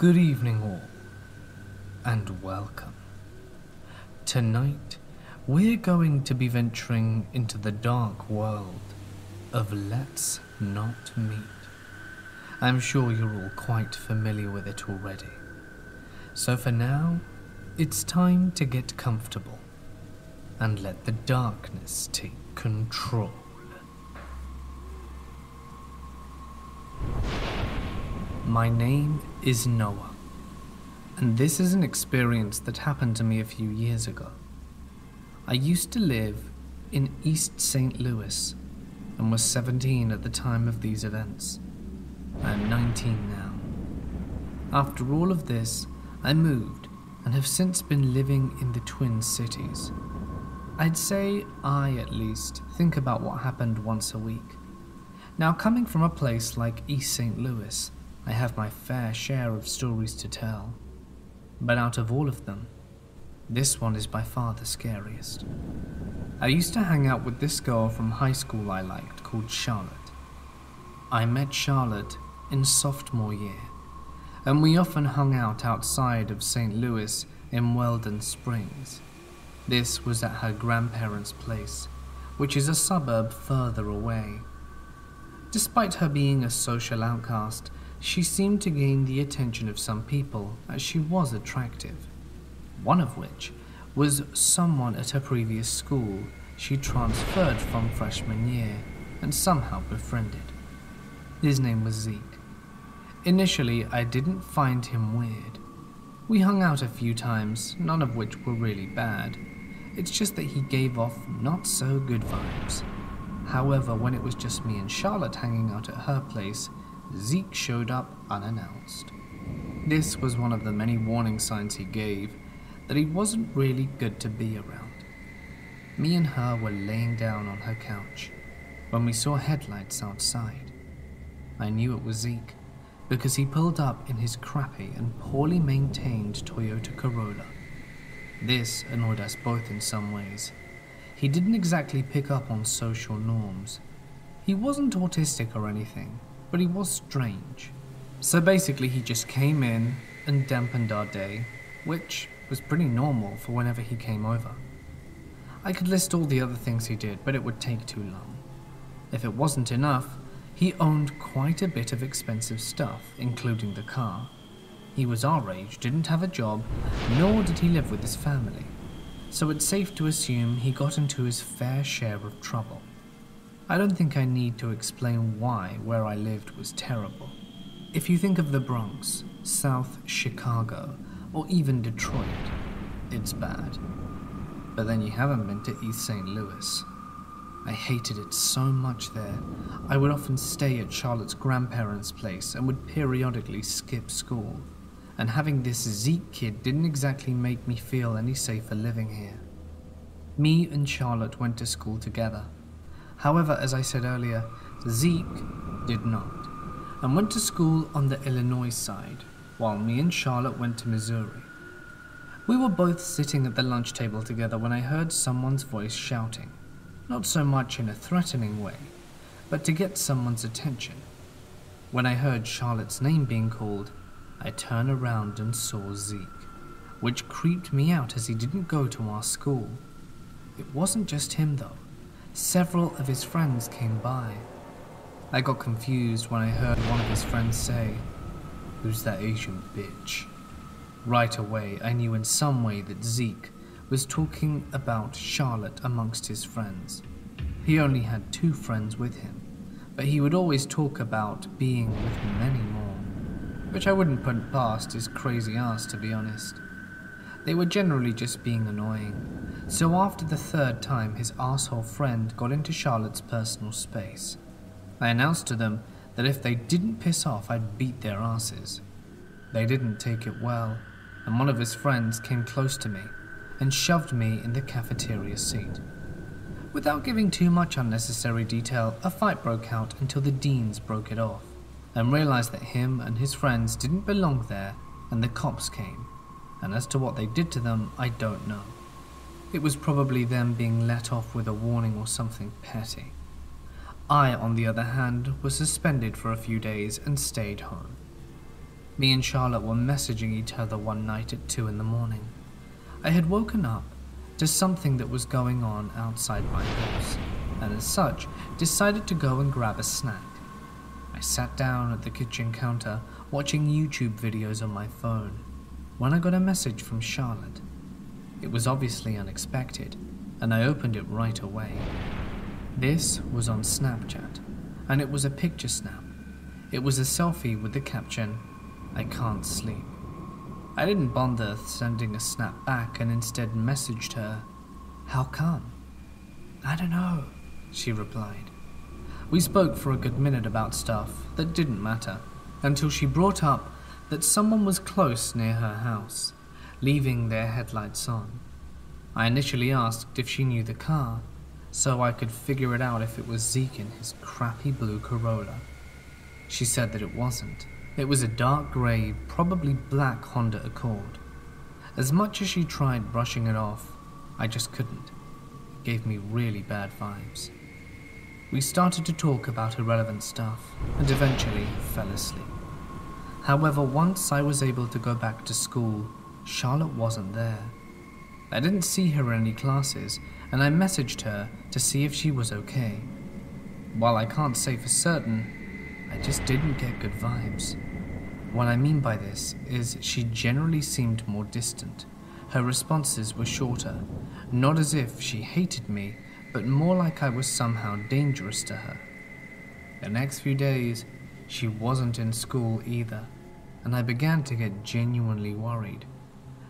Good evening all, and welcome. Tonight, we're going to be venturing into the dark world of Let's Not Meet. I'm sure you're all quite familiar with it already. So for now, it's time to get comfortable and let the darkness take control. My name is Noah, and this is an experience that happened to me a few years ago. I used to live in East St. Louis and was 17 at the time of these events. I'm 19 now. After all of this, I moved and have since been living in the Twin Cities. I'd say I, at least, think about what happened once a week. Now, coming from a place like East St. Louis, I have my fair share of stories to tell. But out of all of them, this one is by far the scariest. I used to hang out with this girl from high school I liked called Charlotte. I met Charlotte in sophomore year, and we often hung out outside of St. Louis in Weldon Springs. This was at her grandparents' place, which is a suburb further away. Despite her being a social outcast, she seemed to gain the attention of some people as she was attractive, one of which was someone at her previous school she transferred from freshman year and somehow befriended. His name was Zeke. Initially, I didn't find him weird. We hung out a few times, none of which were really bad. It's just that he gave off not so good vibes. However, when it was just me and Charlotte hanging out at her place, Zeke showed up unannounced. This was one of the many warning signs he gave that he wasn't really good to be around. Me and her were laying down on her couch when we saw headlights outside. I knew it was Zeke because he pulled up in his crappy and poorly maintained Toyota Corolla. This annoyed us both in some ways. He didn't exactly pick up on social norms. He wasn't autistic or anything, but he was strange. So basically he just came in and dampened our day, which was pretty normal for whenever he came over. I could list all the other things he did, but it would take too long. If it wasn't enough, he owned quite a bit of expensive stuff, including the car. He was our age, didn't have a job, nor did he live with his family. So it's safe to assume he got into his fair share of trouble. I don't think I need to explain why where I lived was terrible. If you think of the Bronx, South Chicago, or even Detroit, it's bad. But then you haven't been to East St. Louis. I hated it so much there. I would often stay at Charlotte's grandparents' place and would periodically skip school. And having this Zeke kid didn't exactly make me feel any safer living here. Me and Charlotte went to school together. However, as I said earlier, Zeke did not, and went to school on the Illinois side, while me and Charlotte went to Missouri. We were both sitting at the lunch table together when I heard someone's voice shouting, not so much in a threatening way, but to get someone's attention. When I heard Charlotte's name being called, I turned around and saw Zeke, which creeped me out as he didn't go to our school. It wasn't just him though. Several of his friends came by. I got confused when I heard one of his friends say, "Who's that Asian bitch?" Right away, I knew in some way that Zeke was talking about Charlotte amongst his friends. He only had 2 friends with him, but he would always talk about being with many more, which I wouldn't put past his crazy ass, to be honest. They were generally just being annoying. So after the 3rd time his asshole friend got into Charlotte's personal space, I announced to them that if they didn't piss off, I'd beat their asses. They didn't take it well, and one of his friends came close to me and shoved me in the cafeteria seat. Without giving too much unnecessary detail, a fight broke out until the deans broke it off, and realized that him and his friends didn't belong there, and the cops came. And as to what they did to them, I don't know. It was probably them being let off with a warning or something petty. I, on the other hand, was suspended for a few days and stayed home. Me and Charlotte were messaging each other one night at 2 in the morning. I had woken up to something that was going on outside my house, and as such, decided to go and grab a snack. I sat down at the kitchen counter watching YouTube videos on my phone when I got a message from Charlotte. It was obviously unexpected, and I opened it right away. This was on Snapchat, and it was a picture snap. It was a selfie with the caption, "I can't sleep." I didn't bother sending a snap back and instead messaged her, "How come?" "I don't know," she replied. We spoke for a good minute about stuff that didn't matter, until she brought up that someone was close near her house, leaving their headlights on. I initially asked if she knew the car, so I could figure it out if it was Zeke in his crappy blue Corolla. She said that it wasn't. It was a dark grey, probably black Honda Accord. As much as she tried brushing it off, I just couldn't. It gave me really bad vibes. We started to talk about irrelevant stuff, and eventually fell asleep. However, once I was able to go back to school, Charlotte wasn't there. I didn't see her in any classes, and I messaged her to see if she was okay. While I can't say for certain, I just didn't get good vibes. What I mean by this is she generally seemed more distant. Her responses were shorter, not as if she hated me, but more like I was somehow dangerous to her. The next few days, she wasn't in school either, and I began to get genuinely worried.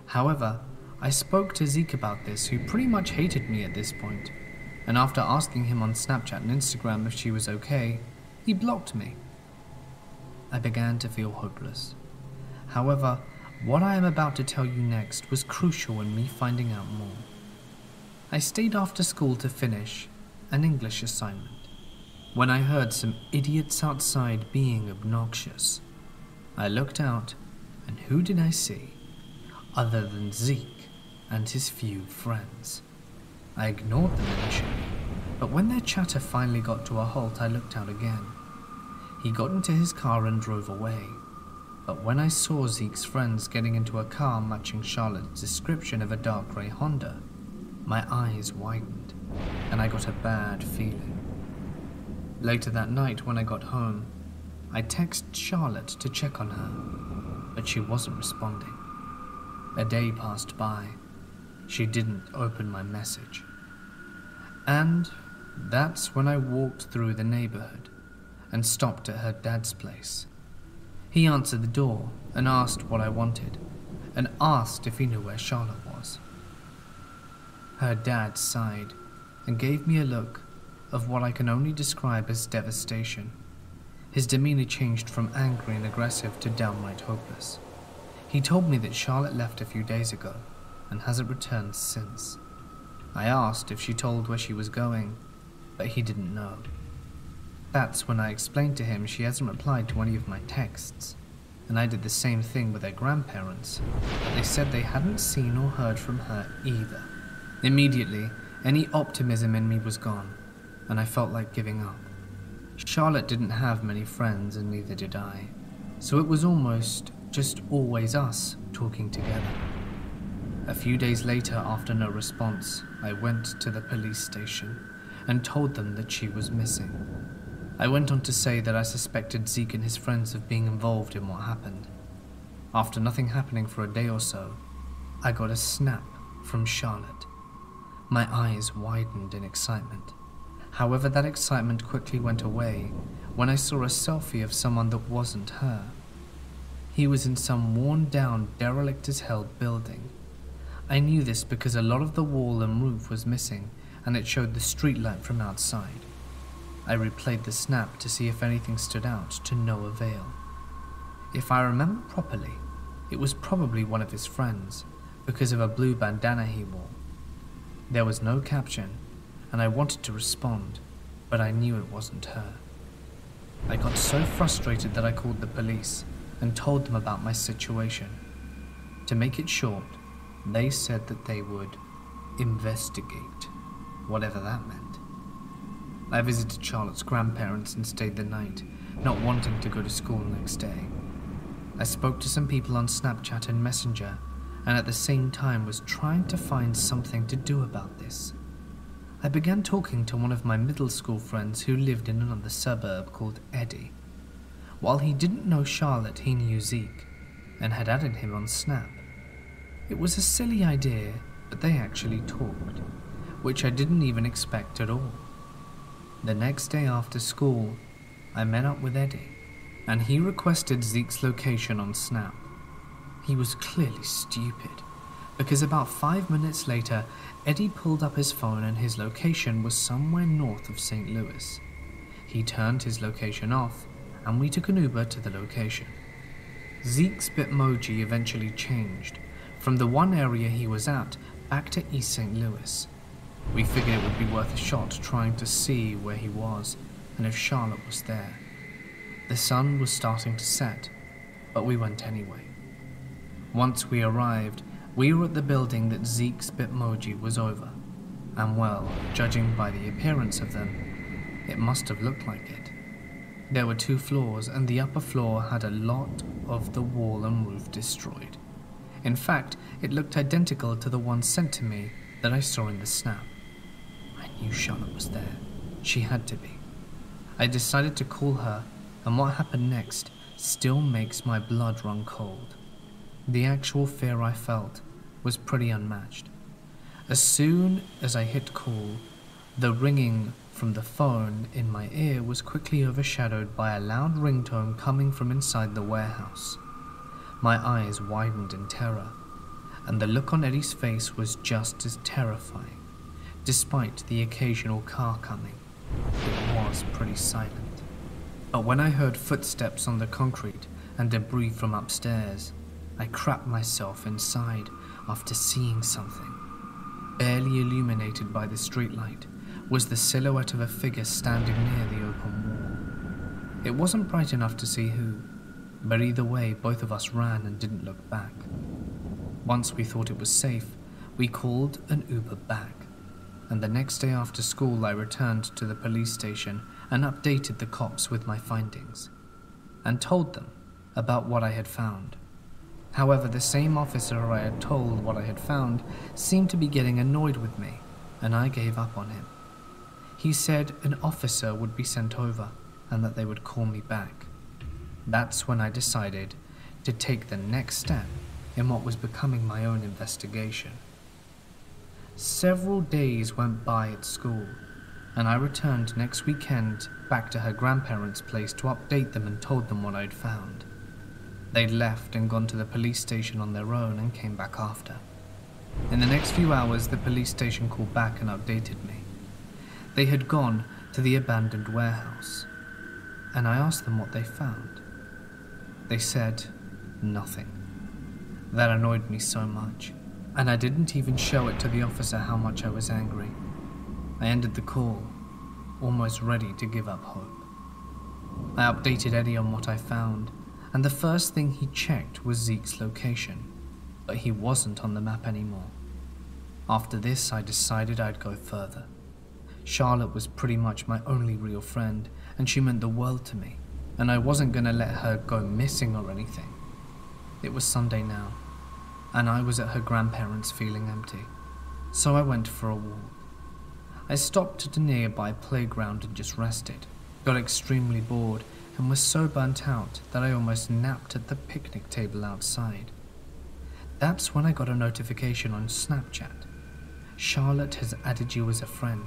However, I spoke to Zeke about this, who pretty much hated me at this point, and after asking him on Snapchat and Instagram if she was okay, he blocked me. I began to feel hopeless. However, what I am about to tell you next was crucial in me finding out more. I stayed after school to finish an English assignment when I heard some idiots outside being obnoxious. I looked out, and who did I see other than Zeke and his few friends? I ignored them initially, but when their chatter finally got to a halt, I looked out again. He got into his car and drove away, but when I saw Zeke's friends getting into a car matching Charlotte's description of a dark grey Honda, my eyes widened, and I got a bad feeling. Later that night when I got home, I texted Charlotte to check on her, but she wasn't responding. A day passed by. She didn't open my message. And that's when I walked through the neighborhood and stopped at her dad's place. He answered the door and asked what I wanted, and asked if he knew where Charlotte was. Her dad sighed and gave me a look of what I can only describe as devastation. His demeanor changed from angry and aggressive to downright hopeless. He told me that Charlotte left a few days ago and hasn't returned since. I asked if she told where she was going, but he didn't know. That's when I explained to him she hasn't replied to any of my texts, and I did the same thing with her grandparents, but they said they hadn't seen or heard from her either. Immediately, any optimism in me was gone, and I felt like giving up. Charlotte didn't have many friends, and neither did I, so it was almost just always us talking together. A few days later, after no response, I went to the police station and told them that she was missing. I went on to say that I suspected Zeke and his friends of being involved in what happened. After nothing happening for a day or so, I got a snap from Charlotte. My eyes widened in excitement. However, that excitement quickly went away when I saw a selfie of someone that wasn't her. He was in some worn-down, derelict-as-hell building. I knew this because a lot of the wall and roof was missing, and it showed the streetlight from outside. I replayed the snap to see if anything stood out, to no avail. If I remember properly, it was probably one of his friends, because of a blue bandana he wore. There was no caption, and I wanted to respond, but I knew it wasn't her. I got so frustrated that I called the police and told them about my situation. To make it short, they said that they would investigate, whatever that meant. I visited Charlotte's grandparents and stayed the night, not wanting to go to school the next day. I spoke to some people on Snapchat and Messenger, and at the same time was trying to find something to do about this. I began talking to one of my middle school friends who lived in another suburb called Eddie. While he didn't know Charlotte, he knew Zeke, and had added him on Snap. It was a silly idea, but they actually talked, which I didn't even expect at all. The next day after school, I met up with Eddie, and he requested Zeke's location on Snap. He was clearly stupid, because about 5 minutes later, Eddie pulled up his phone and his location was somewhere north of St. Louis. He turned his location off, and we took an Uber to the location. Zeke's Bitmoji eventually changed, from the one area he was at back to East St. Louis. We figured it would be worth a shot trying to see where he was and if Charlotte was there. The sun was starting to set, but we went anyway. Once we arrived, we were at the building that Zeke's Bitmoji was over, and well, judging by the appearance of them, it must have looked like it. There were 2 floors, and the upper floor had a lot of the wall and roof destroyed. In fact, it looked identical to the one sent to me that I saw in the snap. I knew Charlotte was there. She had to be. I decided to call her, and what happened next still makes my blood run cold. The actual fear I felt was pretty unmatched. As soon as I hit call, the ringing from the phone in my ear was quickly overshadowed by a loud ringtone coming from inside the warehouse. My eyes widened in terror, and the look on Eddie's face was just as terrifying. Despite the occasional car coming, it was pretty silent. But when I heard footsteps on the concrete and debris from upstairs, I crapped myself inside after seeing something. Barely illuminated by the streetlight was the silhouette of a figure standing near the open wall. It wasn't bright enough to see who, but either way both of us ran and didn't look back. Once we thought it was safe, we called an Uber back, and the next day after school I returned to the police station and updated the cops with my findings, and told them about what I had found. However, the same officer I had told what I had found seemed to be getting annoyed with me, and I gave up on him. He said an officer would be sent over and that they would call me back. That's when I decided to take the next step in what was becoming my own investigation. Several days went by at school, and I returned next weekend back to her grandparents' place to update them and told them what I'd found. They'd left and gone to the police station on their own and came back after. In the next few hours, the police station called back and updated me. They had gone to the abandoned warehouse, and I asked them what they found. They said nothing. That annoyed me so much, and I didn't even show it to the officer how much I was angry. I ended the call, almost ready to give up hope. I updated Eddie on what I found, and the first thing he checked was Zeke's location, but he wasn't on the map anymore. After this, I decided I'd go further. Charlotte was pretty much my only real friend, and she meant the world to me, and I wasn't going to let her go missing or anything. It was Sunday now, and I was at her grandparents' feeling empty, so I went for a walk. I stopped at a nearby playground and just rested, got extremely bored, and was so burnt out that I almost napped at the picnic table outside. That's when I got a notification on Snapchat. Charlotte has added you as a friend.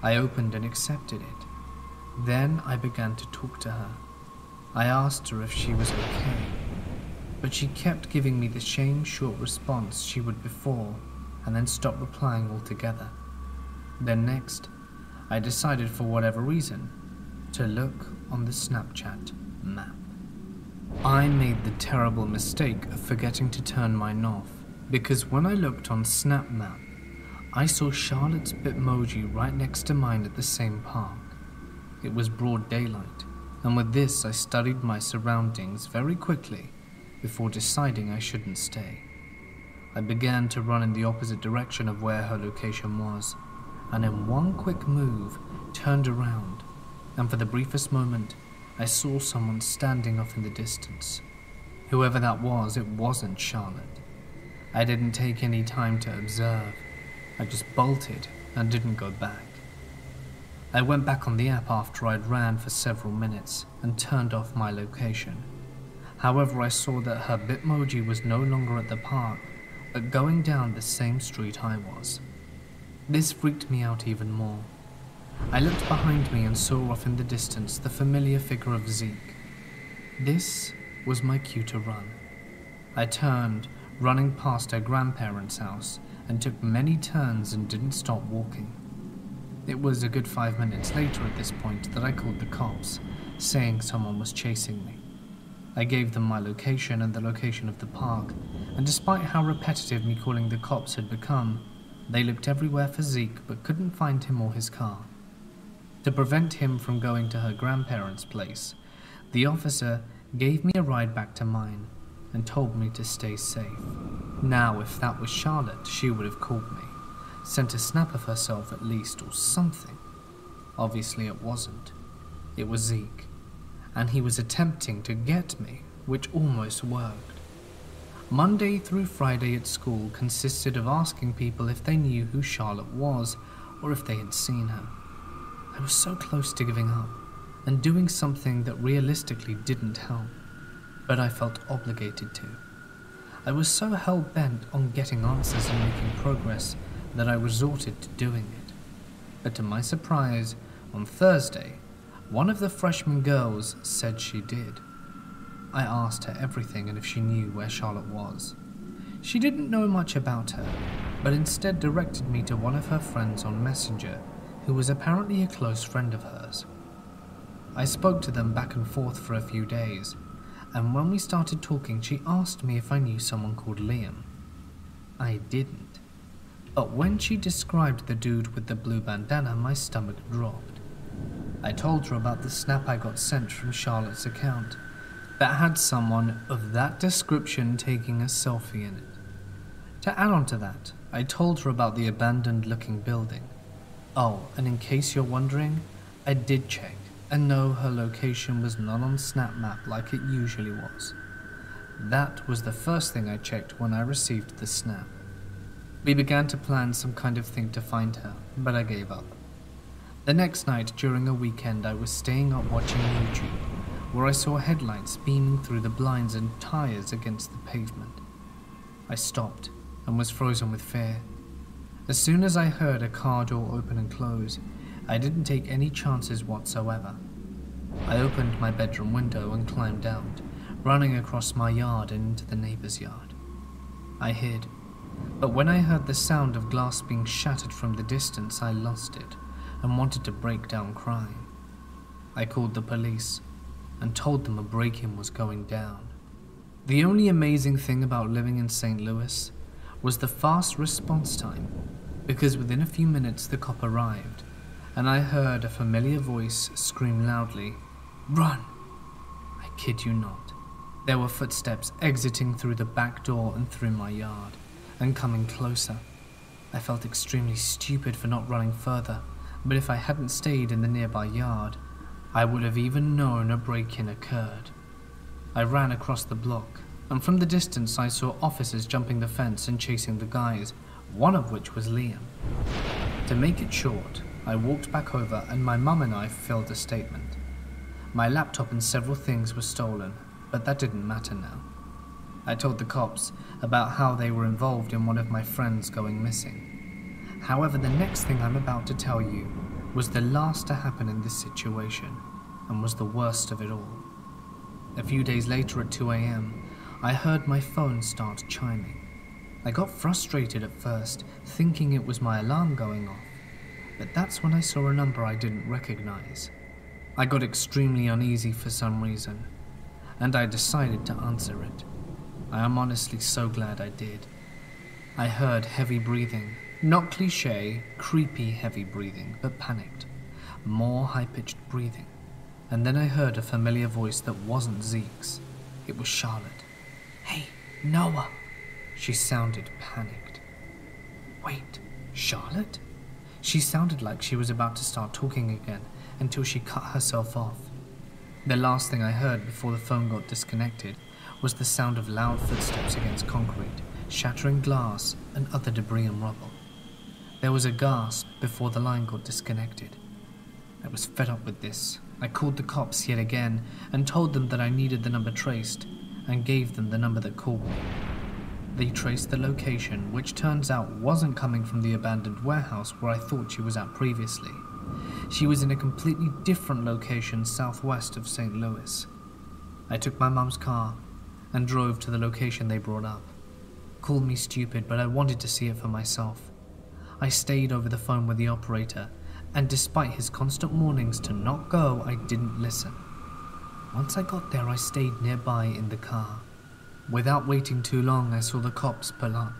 I opened and accepted it. Then I began to talk to her. I asked her if she was okay, but she kept giving me the same short response she would before, and then stopped replying altogether. Then next, I decided for whatever reason to look on the Snapchat map. I made the terrible mistake of forgetting to turn mine off, because when I looked on Snap Map, I saw Charlotte's Bitmoji right next to mine at the same park. It was broad daylight, and with this I studied my surroundings very quickly before deciding I shouldn't stay. I began to run in the opposite direction of where her location was, and in one quick move turned around, and for the briefest moment I saw someone standing off in the distance. Whoever that was, it wasn't Charlotte. I didn't take any time to observe. I just bolted and didn't go back. I went back on the app after I'd ran for several minutes and turned off my location. However, I saw that her Bitmoji was no longer at the park, but going down the same street I was. This freaked me out even more. I looked behind me and saw off in the distance the familiar figure of Zeke. This was my cue to run. I turned, running past her grandparents' house, and took many turns and didn't stop walking. It was a good 5 minutes later at this point that I called the cops, saying someone was chasing me. I gave them my location and the location of the park, and despite how repetitive me calling the cops had become, they looked everywhere for Zeke but couldn't find him or his car. To prevent him from going to her grandparents' place, the officer gave me a ride back to mine and told me to stay safe. Now, if that was Charlotte, she would have called me, sent a snap of herself at least, or something. Obviously it wasn't. It was Zeke, and he was attempting to get me, which almost worked. Monday through Friday at school consisted of asking people if they knew who Charlotte was or if they had seen her. I was so close to giving up and doing something that realistically didn't help, but I felt obligated to. I was so hell-bent on getting answers and making progress that I resorted to doing it. But to my surprise, on Thursday, one of the freshman girls said she did. I asked her everything and if she knew where Charlotte was. She didn't know much about her, but instead directed me to one of her friends on Messenger, who was apparently a close friend of hers. I spoke to them back and forth for a few days, and when we started talking, she asked me if I knew someone called Liam. I didn't. But when she described the dude with the blue bandana, my stomach dropped. I told her about the snap I got sent from Charlotte's account that had someone of that description taking a selfie in it. To add on to that, I told her about the abandoned-looking building. Oh, and in case you're wondering, I did check, and no, her location was not on SnapMap like it usually was. That was the first thing I checked when I received the snap. We began to plan some kind of thing to find her, but I gave up. The next night during a weekend, I was staying up watching YouTube, where I saw headlights beaming through the blinds and tires against the pavement. I stopped and was frozen with fear. As soon as I heard a car door open and close, I didn't take any chances whatsoever. I opened my bedroom window and climbed out, running across my yard and into the neighbor's yard. I hid, but when I heard the sound of glass being shattered from the distance, I lost it and wanted to break down crying. I called the police and told them a break-in was going down. The only amazing thing about living in St. Louis was the fast response time, because within a few minutes the cop arrived, and I heard a familiar voice scream loudly, "Run!" I kid you not. There were footsteps exiting through the back door and through my yard, and coming closer. I felt extremely stupid for not running further, but if I hadn't stayed in the nearby yard, I would have even known a break-in occurred. I ran across the block, and from the distance I saw officers jumping the fence and chasing the guys, one of which was Liam. To make it short, I walked back over and my mum and I filled a statement. My laptop and several things were stolen, but that didn't matter now. I told the cops about how they were involved in one of my friends going missing. However, the next thing I'm about to tell you was the last to happen in this situation, and was the worst of it all. A few days later at 2 a.m., I heard my phone start chiming. I got frustrated at first, thinking it was my alarm going off, but that's when I saw a number I didn't recognize. I got extremely uneasy for some reason, and I decided to answer it. I am honestly so glad I did. I heard heavy breathing. Not cliché, creepy heavy breathing, but panicked. More high-pitched breathing. And then I heard a familiar voice that wasn't Zeke's. It was Charlotte. "Hey, Noah!" She sounded panicked. Wait, Charlotte? She sounded like she was about to start talking again until she cut herself off. The last thing I heard before the phone got disconnected was the sound of loud footsteps against concrete, shattering glass and other debris and rubble. There was a gasp before the line got disconnected. I was fed up with this. I called the cops yet again and told them that I needed the number traced, and gave them the number that called me. They traced the location, which turns out wasn't coming from the abandoned warehouse where I thought she was at previously. She was in a completely different location southwest of St. Louis. I took my mum's car and drove to the location they brought up. Call me stupid, but I wanted to see it for myself. I stayed over the phone with the operator, and despite his constant warnings to not go, I didn't listen. Once I got there, I stayed nearby in the car. Without waiting too long, I saw the cops pull up.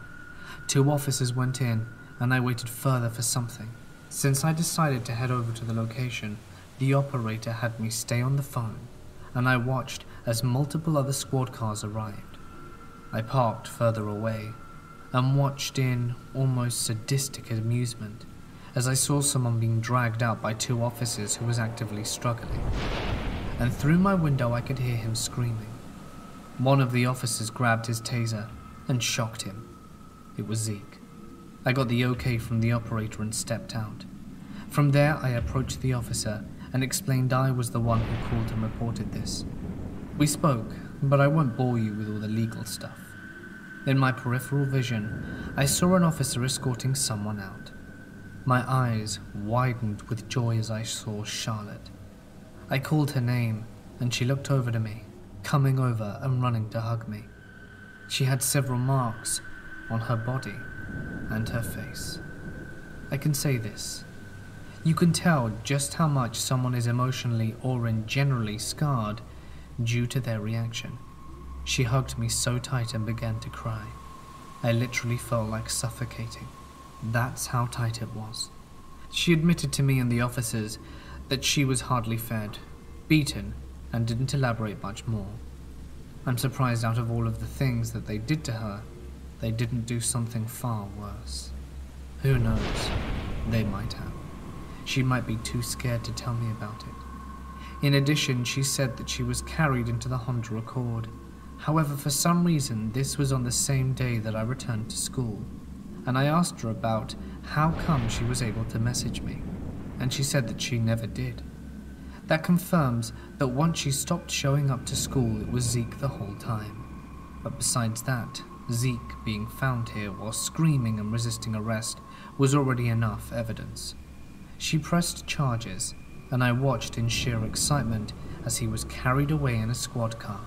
2 officers went in, and I waited further for something. Since I decided to head over to the location, the operator had me stay on the phone, and I watched as multiple other squad cars arrived. I parked further away, and watched in almost sadistic amusement as I saw someone being dragged out by 2 officers who was actively struggling. And through my window I could hear him screaming. One of the officers grabbed his taser and shocked him. It was Zeke. I got the okay from the operator and stepped out. From there I approached the officer and explained I was the one who called and reported this. We spoke, but I won't bore you with all the legal stuff. In my peripheral vision, I saw an officer escorting someone out. My eyes widened with joy as I saw Charlotte. I called her name, and she looked over to me, coming over and running to hug me. She had several marks on her body and her face. I can say this. You can tell just how much someone is emotionally or generally scarred due to their reaction. She hugged me so tight and began to cry. I literally felt like suffocating. That's how tight it was. She admitted to me and the officers that she was hardly fed, beaten, and didn't elaborate much more. I'm surprised out of all of the things that they did to her, they didn't do something far worse. Who knows? They might have. She might be too scared to tell me about it. In addition, she said that she was carried into the Honda Accord. However, for some reason, this was on the same day that I returned to school, and I asked her about how come she was able to message me, and she said that she never did. That confirms that once she stopped showing up to school, it was Zeke the whole time. But besides that, Zeke being found here while screaming and resisting arrest was already enough evidence. She pressed charges, and I watched in sheer excitement as he was carried away in a squad car.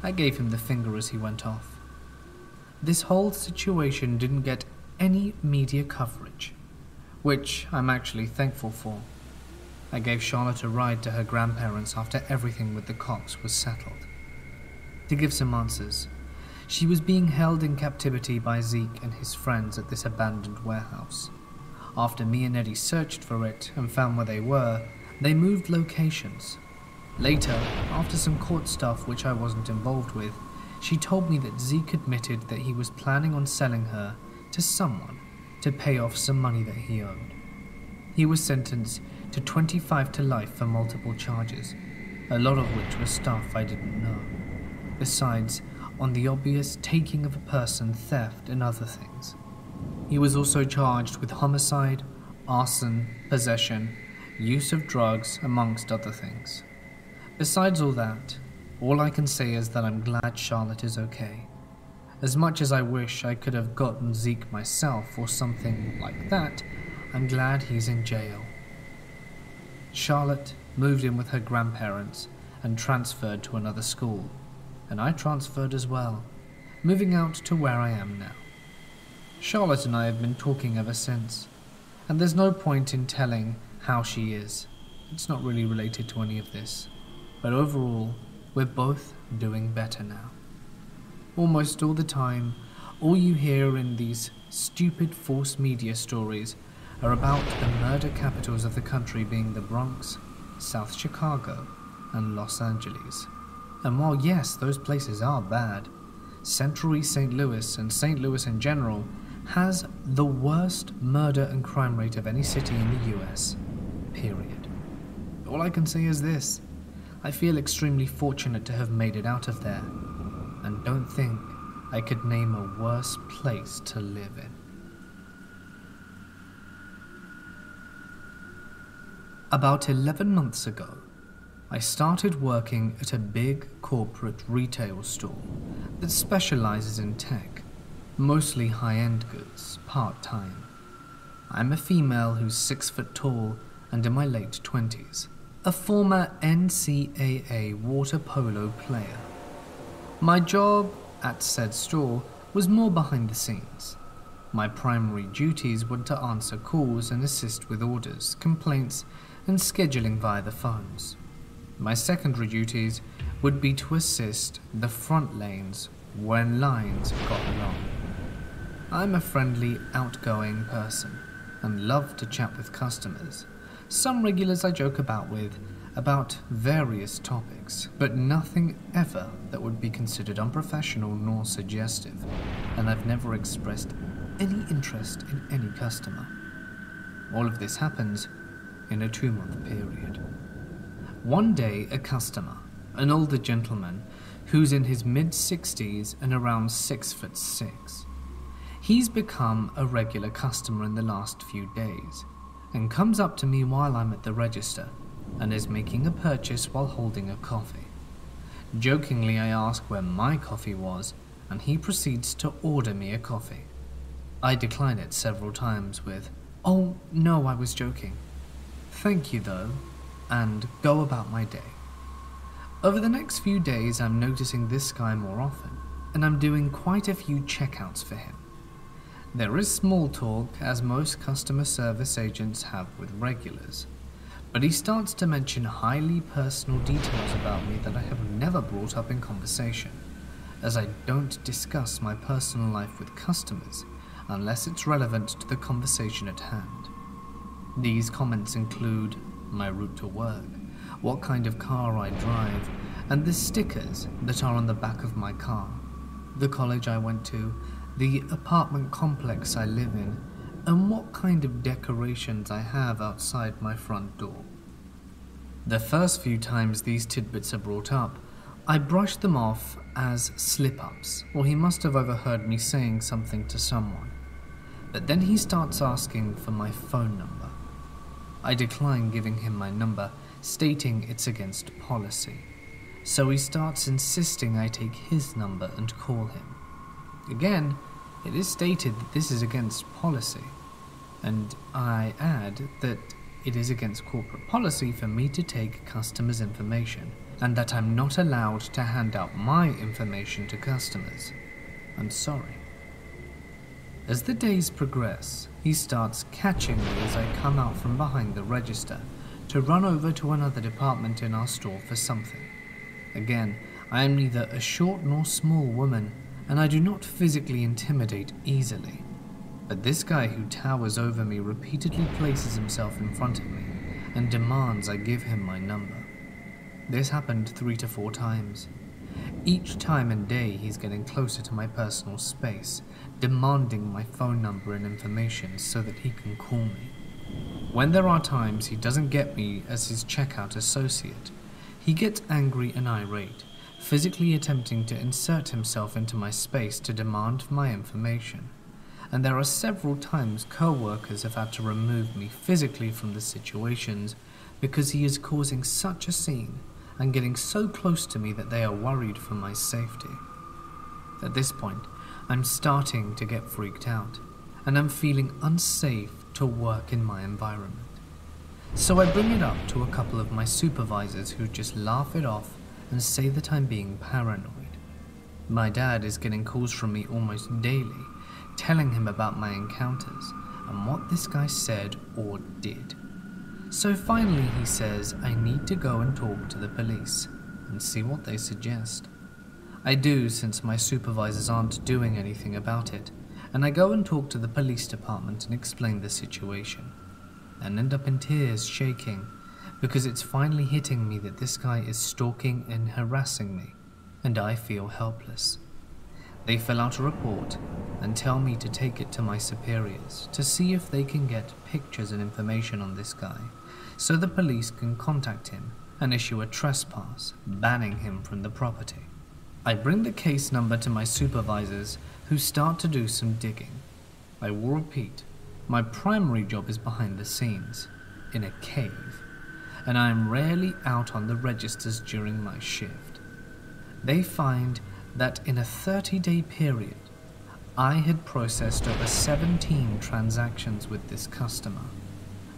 I gave him the finger as he went off. This whole situation didn't get any media coverage, which I'm actually thankful for. I gave Charlotte a ride to her grandparents after everything with the cops was settled. To give some answers, she was being held in captivity by Zeke and his friends at this abandoned warehouse. After me and Eddie searched for it and found where they were, they moved locations. Later, after some court stuff which I wasn't involved with, she told me that Zeke admitted that he was planning on selling her to someone to pay off some money that he owed. He was sentenced to 25 to life for multiple charges, a lot of which was stuff I didn't know. Besides, on the obvious taking of a person, theft, and other things. He was also charged with homicide, arson, possession, use of drugs, amongst other things. Besides all that, all I can say is that I'm glad Charlotte is okay. As much as I wish I could have gotten Zeke myself or something like that, I'm glad he's in jail. Charlotte moved in with her grandparents and transferred to another school, and I transferred as well, moving out to where I am now. Charlotte and I have been talking ever since, and there's no point in telling how she is. It's not really related to any of this, but overall, we're both doing better now. Almost all the time, all you hear in these stupid false media stories are about the murder capitals of the country being the Bronx, South Chicago, and Los Angeles. And while yes, those places are bad, Central East St. Louis and St. Louis in general has the worst murder and crime rate of any city in the US, period. All I can say is this: I feel extremely fortunate to have made it out of there. and don't think I could name a worse place to live in. About 11 months ago, I started working at a big corporate retail store that specializes in tech, mostly high-end goods, part-time. I'm a female who's 6 foot tall and in my late 20s, a former NCAA water polo player. My job at said store was more behind the scenes. My primary duties were to answer calls and assist with orders, complaints, and scheduling via the phones. My secondary duties would be to assist the front lanes when lines got long. I'm a friendly, outgoing person and love to chat with customers. Some regulars I joke about various topics, but nothing ever that would be considered unprofessional nor suggestive, and I've never expressed any interest in any customer. All of this happens in a 2-month period. One day, a customer, an older gentleman who's in his mid-60s and around 6'6", he's become a regular customer in the last few days and comes up to me while I'm at the register and is making a purchase while holding a coffee. Jokingly, I ask where my coffee was, and he proceeds to order me a coffee. I decline it several times with, "Oh, no, I was joking. Thank you, though," and go about my day. Over the next few days, I'm noticing this guy more often, and I'm doing quite a few checkouts for him. There is small talk, as most customer service agents have with regulars, but he starts to mention highly personal details about me that I have never brought up in conversation, as I don't discuss my personal life with customers unless it's relevant to the conversation at hand. These comments include my route to work, what kind of car I drive, and the stickers that are on the back of my car, the college I went to, the apartment complex I live in, and what kind of decorations I have outside my front door. The first few times these tidbits are brought up, I brush them off as slip-ups, or he must have overheard me saying something to someone. But then he starts asking for my phone number. I decline giving him my number, stating it's against policy. So he starts insisting I take his number and call him. Again, it is stated that this is against policy, and I add that it is against corporate policy for me to take customers' information, and that I'm not allowed to hand out my information to customers. I'm sorry. As the days progress, he starts catching me as I come out from behind the register to run over to another department in our store for something. Again, I am neither a short nor small woman, and I do not physically intimidate easily. But this guy who towers over me repeatedly places himself in front of me and demands I give him my number. This happened 3 to 4 times. Each time and day he's getting closer to my personal space, demanding my phone number and information so that he can call me. When there are times he doesn't get me as his checkout associate, he gets angry and irate, physically attempting to insert himself into my space to demand my information. And there are several times co-workers have had to remove me physically from the situations because he is causing such a scene and getting so close to me that they are worried for my safety. At this point, I'm starting to get freaked out, and I'm feeling unsafe to work in my environment. So I bring it up to a couple of my supervisors who just laugh it off and say that I'm being paranoid. My dad is getting calls from me almost daily, telling him about my encounters and what this guy said or did. So finally he says I need to go and talk to the police and see what they suggest. I do, since my supervisors aren't doing anything about it, and I go and talk to the police department and explain the situation, and end up in tears, shaking, because it's finally hitting me that this guy is stalking and harassing me, and I feel helpless. They fill out a report and tell me to take it to my superiors to see if they can get pictures and information on this guy, so the police can contact him and issue a trespass, banning him from the property. I bring the case number to my supervisors, who start to do some digging. I will repeat, my primary job is behind the scenes, in a cave, and I am rarely out on the registers during my shift. They find that in a 30-day period, I had processed over 17 transactions with this customer,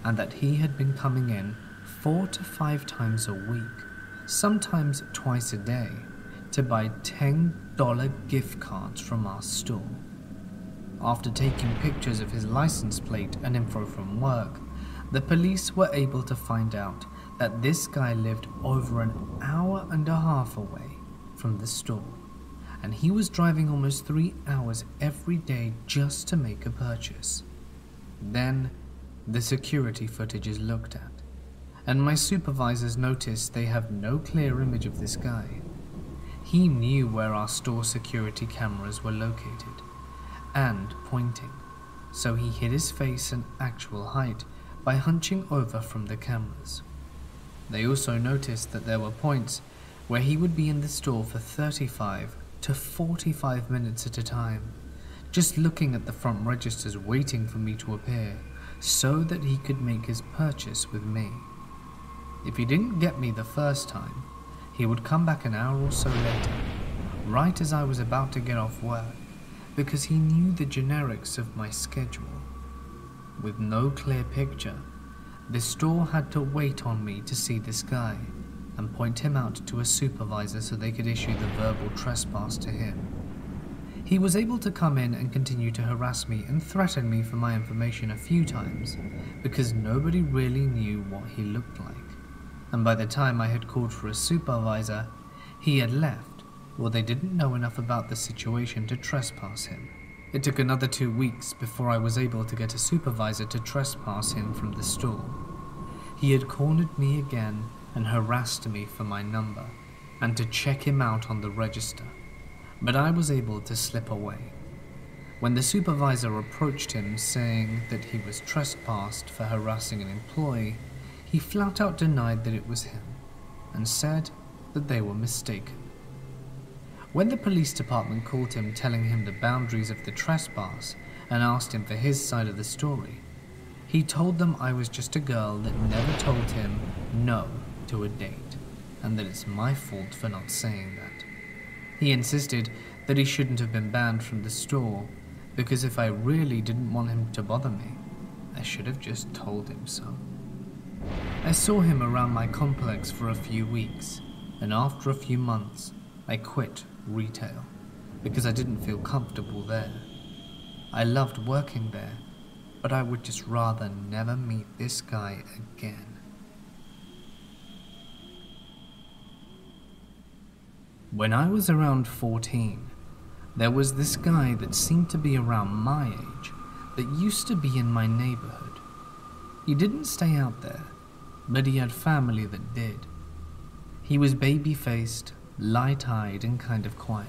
and that he had been coming in 4 to 5 times a week, sometimes twice a day, to buy $10 gift cards from our store. After taking pictures of his license plate and info from work, the police were able to find out that this guy lived over an hour and a half away from the store, and he was driving almost 3 hours every day just to make a purchase. Then, the security footage is looked at, and my supervisors notice they have no clear image of this guy. He knew where our store security cameras were located and pointing, so he hid his face and actual height by hunching over from the cameras. They also noticed that there were points where he would be in the store for 35 to 45 minutes at a time, just looking at the front registers waiting for me to appear so that he could make his purchase with me. If he didn't get me the first time, he would come back an hour or so later, right as I was about to get off work, because he knew the generics of my schedule. With no clear picture, the store had to wait on me to see this guy and point him out to a supervisor so they could issue the verbal trespass to him. He was able to come in and continue to harass me and threaten me for my information a few times, because nobody really knew what he looked like. And by the time I had called for a supervisor, he had left, or they didn't know enough about the situation to trespass him. It took another 2 weeks before I was able to get a supervisor to trespass him from the store. He had cornered me again and harassed me for my number, and to check him out on the register, but I was able to slip away. When the supervisor approached him saying that he was trespassed for harassing an employee, he flat out denied that it was him, and said that they were mistaken. When the police department called him telling him the boundaries of the trespass and asked him for his side of the story, he told them I was just a girl that never told him no to a date, and that it's my fault for not saying that. He insisted that he shouldn't have been banned from the store, because if I really didn't want him to bother me, I should have just told him so. I saw him around my complex for a few weeks, and after a few months, I quit retail because I didn't feel comfortable there. I loved working there, but I would just rather never meet this guy again. When I was around 14, there was this guy that seemed to be around my age that used to be in my neighborhood. He didn't stay out there, but he had family that did. He was baby-faced, light-eyed and kind of quiet,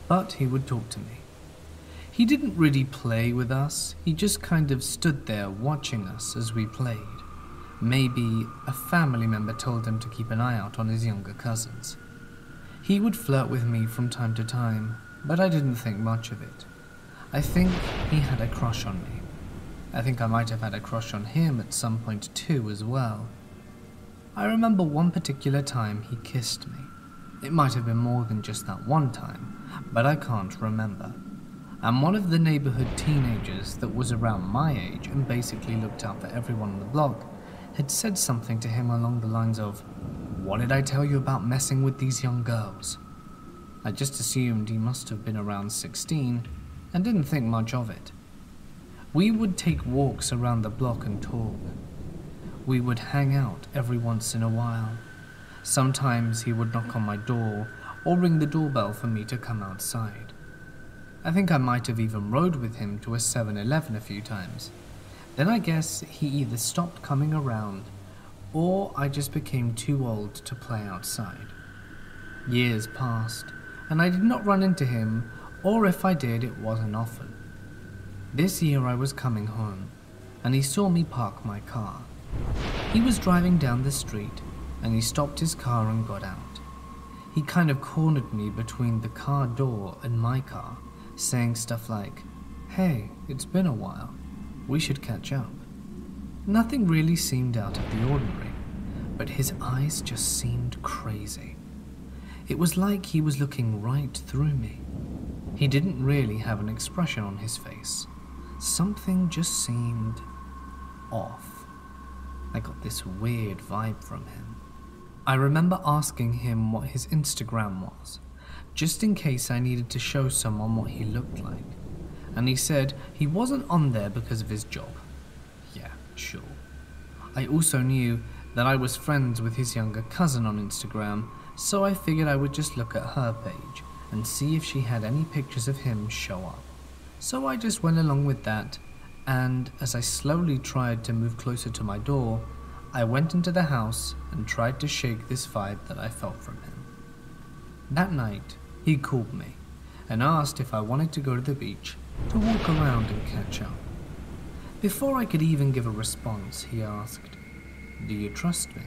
but he would talk to me. He didn't really play with us, he just kind of stood there watching us as we played. Maybe a family member told him to keep an eye out on his younger cousins. He would flirt with me from time to time, but I didn't think much of it. I think he had a crush on me. I think I might have had a crush on him at some point too as well. I remember one particular time he kissed me. It might have been more than just that one time, but I can't remember. And one of the neighborhood teenagers that was around my age and basically looked out for everyone on the block had said something to him along the lines of, "What did I tell you about messing with these young girls?" I just assumed he must have been around 16 and didn't think much of it. We would take walks around the block and talk. We would hang out every once in a while. Sometimes he would knock on my door or ring the doorbell for me to come outside. I think I might have even rode with him to a 7-Eleven a few times. Then I guess he either stopped coming around or I just became too old to play outside. Years passed and I did not run into him, or if I did, it wasn't often. This year I was coming home and he saw me park my car. He was driving down the street and he stopped his car and got out. He kind of cornered me between the car door and my car, saying stuff like, "Hey, it's been a while. We should catch up." Nothing really seemed out of the ordinary, but his eyes just seemed crazy. It was like he was looking right through me. He didn't really have an expression on his face. Something just seemed off. I got this weird vibe from him. I remember asking him what his Instagram was, just in case I needed to show someone what he looked like, and he said he wasn't on there because of his job. Yeah, sure. I also knew that I was friends with his younger cousin on Instagram, so I figured I would just look at her page and see if she had any pictures of him show up. So I just went along with that, and as I slowly tried to move closer to my door, I went into the house and tried to shake this vibe that I felt from him. That night, he called me and asked if I wanted to go to the beach to walk around and catch up. Before I could even give a response, he asked, "Do you trust me?"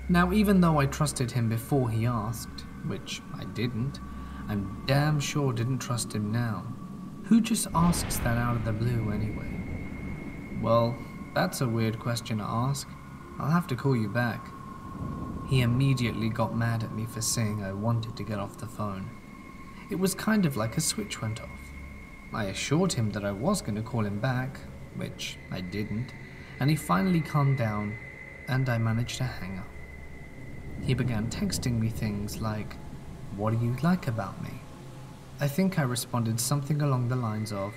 Now, even though I trusted him before he asked, which I didn't, I'm damn sure didn't trust him now. Who just asks that out of the blue anyway? "Well, that's a weird question to ask. I'll have to call you back." He immediately got mad at me for saying I wanted to get off the phone. It was kind of like a switch went off. I assured him that I was going to call him back, which I didn't, and he finally calmed down, and I managed to hang up. He began texting me things like, "What do you like about me?" I think I responded something along the lines of,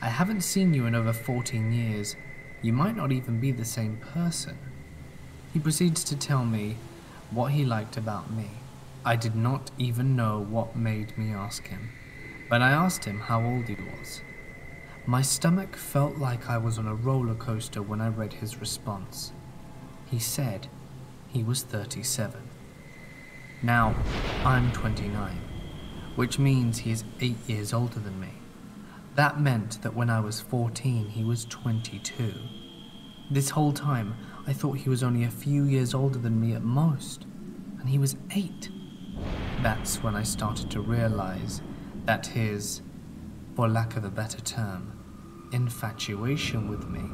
"I haven't seen you in over 14 years. You might not even be the same person." He proceeds to tell me what he liked about me. I did not even know what made me ask him, but I asked him how old he was. My stomach felt like I was on a roller coaster when I read his response. He said he was 37. Now, I'm 29, which means he is 8 years older than me. That meant that when I was 14, he was 22. This whole time, I thought he was only a few years older than me at most, and he was 8. That's when I started to realize that his, for lack of a better term, infatuation with me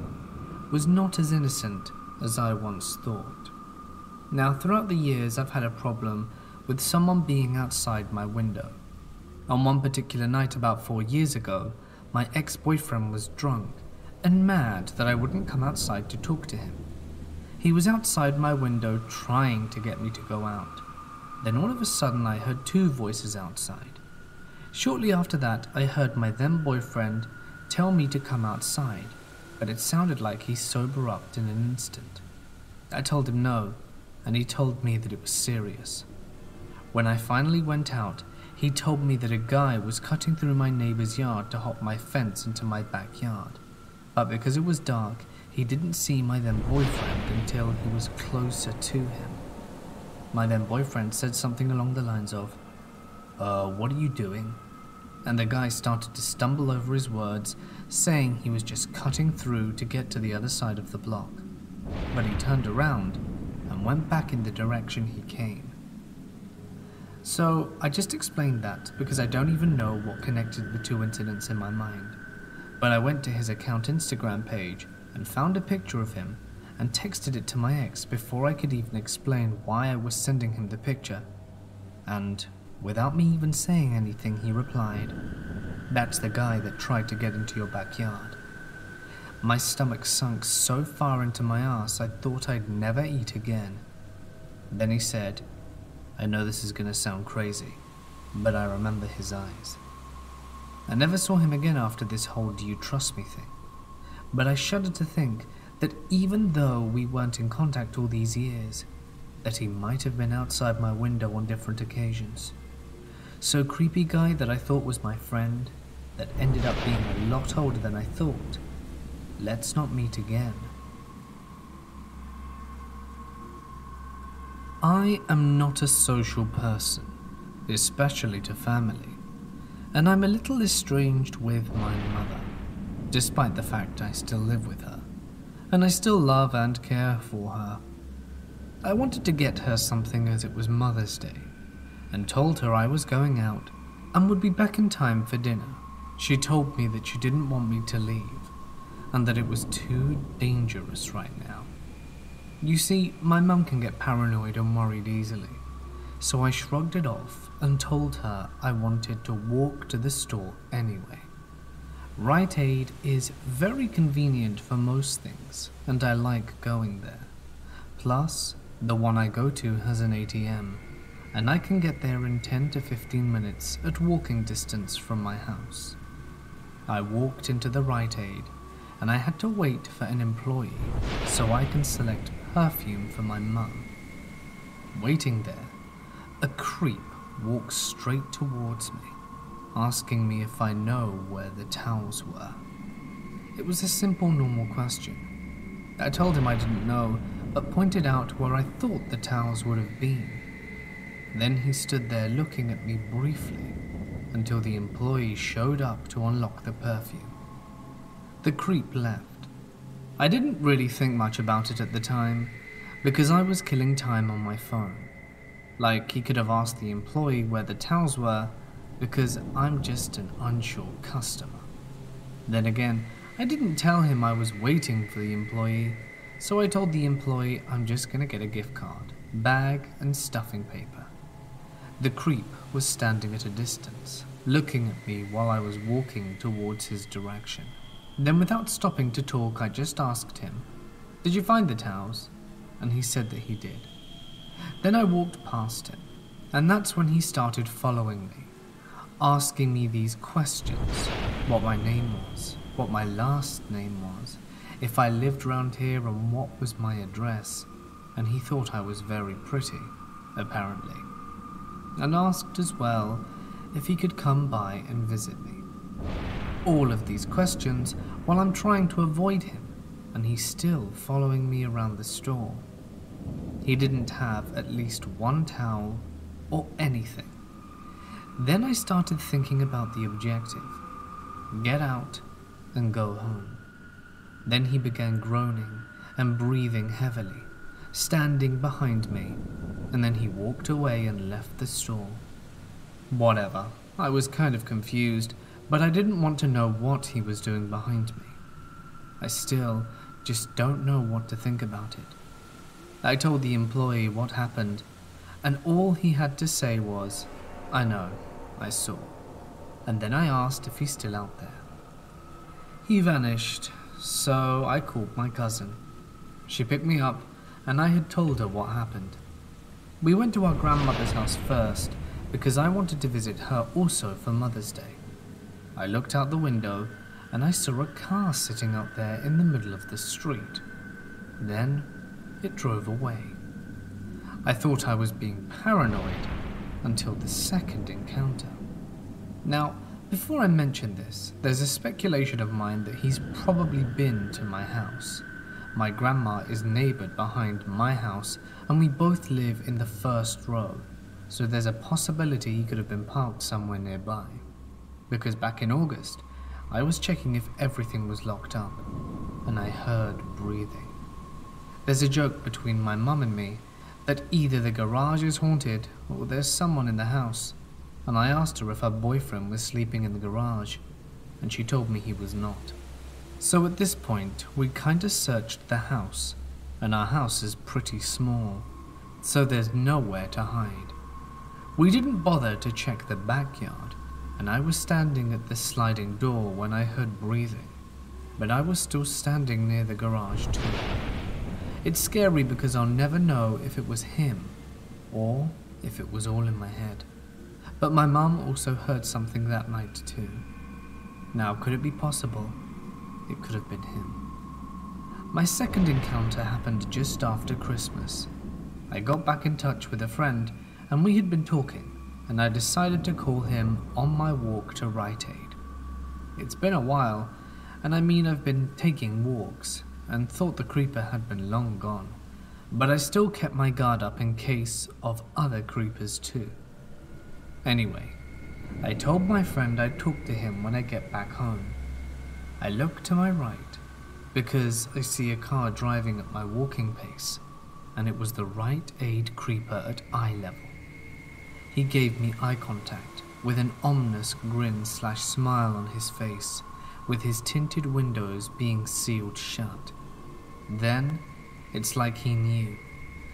was not as innocent as I once thought. Now, throughout the years, I've had a problem with someone being outside my window. On one particular night about 4 years ago, my ex-boyfriend was drunk and mad that I wouldn't come outside to talk to him. He was outside my window trying to get me to go out. Then all of a sudden I heard 2 voices outside. Shortly after that, I heard my then boyfriend tell me to come outside, but it sounded like he sober-upped in an instant. I told him no, and he told me that it was serious. When I finally went out, he told me that a guy was cutting through my neighbor's yard to hop my fence into my backyard. But because it was dark, he didn't see my then boyfriend until he was closer to him. My then boyfriend said something along the lines of, "What are you doing?" And the guy started to stumble over his words, saying he was just cutting through to get to the other side of the block. But he turned around and went back in the direction he came. So I just explained that because I don't even know what connected the 2 incidents in my mind. But I went to his account Instagram page and found a picture of him and texted it to my ex before I could even explain why I was sending him the picture. And without me even saying anything, he replied, "That's the guy that tried to get into your backyard." My stomach sunk so far into my ass I thought I'd never eat again. Then he said, "I know this is gonna sound crazy, but I remember his eyes." I never saw him again after this whole "do you trust me" thing. But I shudder to think that even though we weren't in contact all these years, that he might have been outside my window on different occasions. So creepy guy that I thought was my friend, that ended up being a lot older than I thought. Let's not meet again. I am not a social person, especially to family, and I'm a little estranged with my mother, despite the fact I still live with her, and I still love and care for her. I wanted to get her something as it was Mother's Day, and told her I was going out and would be back in time for dinner. She told me that she didn't want me to leave and that it was too dangerous right now. You see, my mum can get paranoid and worried easily, so I shrugged it off and told her I wanted to walk to the store anyway. Rite Aid is very convenient for most things, and I like going there. Plus, the one I go to has an ATM, and I can get there in 10 to 15 minutes at walking distance from my house. I walked into the Rite Aid, and I had to wait for an employee so I can select perfume for my mum. Waiting there, a creep walks straight towards me, asking me if I know where the towels were. It was a simple, normal question. I told him I didn't know, but pointed out where I thought the towels would have been. Then he stood there looking at me briefly until the employee showed up to unlock the perfume. The creep left. I didn't really think much about it at the time, because I was killing time on my phone. Like, he could have asked the employee where the towels were, because I'm just an unsure customer. Then again, I didn't tell him I was waiting for the employee, so I told the employee I'm just gonna get a gift card, bag, and stuffing paper. The creep was standing at a distance, looking at me while I was walking towards his direction. Then, without stopping to talk, I just asked him, "Did you find the towels?" And he said that he did. Then I walked past him, and that's when he started following me, asking me these questions: what my name was, what my last name was, if I lived around here, and what was my address. And he thought I was very pretty, apparently, and asked as well if he could come by and visit me. All of these questions while I'm trying to avoid him, and he's still following me around the store. He didn't have at least one towel or anything. Then I started thinking about the objective: get out and go home. Then he began groaning and breathing heavily, standing behind me, and then he walked away and left the store. Whatever, I was kind of confused, but I didn't want to know what he was doing behind me. I still just don't know what to think about it. I told the employee what happened, and all he had to say was, "I know, I saw." And then I asked if he's still out there. He vanished, so I called my cousin. She picked me up, and I had told her what happened. We went to our grandmother's house first, because I wanted to visit her also for Mother's Day. I looked out the window, and I saw a car sitting out there in the middle of the street. Then it drove away. I thought I was being paranoid until the second encounter. Now, before I mention this, there's a speculation of mine that he's probably been to my house. My grandma is neighbored behind my house, and we both live in the first row, so there's a possibility he could have been parked somewhere nearby. Because back in August, I was checking if everything was locked up, and I heard breathing. There's a joke between my mum and me that either the garage is haunted or there's someone in the house, and I asked her if her boyfriend was sleeping in the garage, and she told me he was not. So at this point, we kinda searched the house, and our house is pretty small, so there's nowhere to hide. We didn't bother to check the backyard, and I was standing at the sliding door when I heard breathing, but I was still standing near the garage too. It's scary because I'll never know if it was him, or if it was all in my head. But my mum also heard something that night too. Now, could it be possible? It could have been him. My second encounter happened just after Christmas. I got back in touch with a friend, and we had been talking, and I decided to call him on my walk to Rite Aid. It's been a while, and I mean I've been taking walks, and thought the creeper had been long gone, but I still kept my guard up in case of other creepers too. Anyway, I told my friend I'd talk to him when I get back home. I look to my right, because I see a car driving at my walking pace, and it was the Rite Aid creeper at eye level. He gave me eye contact, with an ominous grin/smile on his face, with his tinted windows being sealed shut. Then, it's like he knew,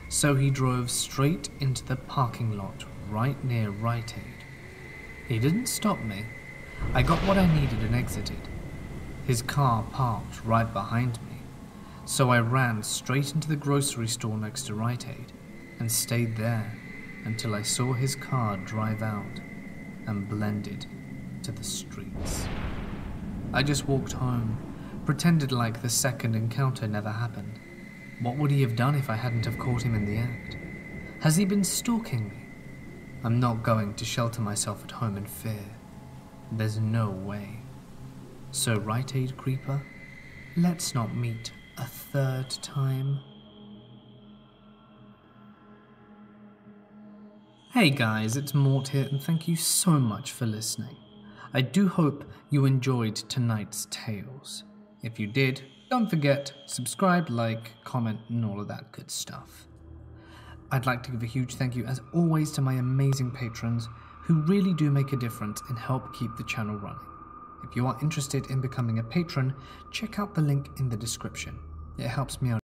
so he drove straight into the parking lot right near Rite Aid. He didn't stop me. I got what I needed and exited. His car parked right behind me, so I ran straight into the grocery store next to Rite Aid and stayed there until I saw his car drive out and blended to the streets. I just walked home, pretended like the second encounter never happened. What would he have done if I hadn't have caught him in the act? Has he been stalking me? I'm not going to shelter myself at home in fear. There's no way. So Rite Aid Creeper, let's not meet a third time. Hey guys, it's Mort here, and thank you so much for listening. I do hope you enjoyed tonight's tales. If you did, don't forget, subscribe, like, comment, and all of that good stuff. I'd like to give a huge thank you, as always, to my amazing patrons who really do make a difference and help keep the channel running. If you are interested in becoming a patron, check out the link in the description. It helps me out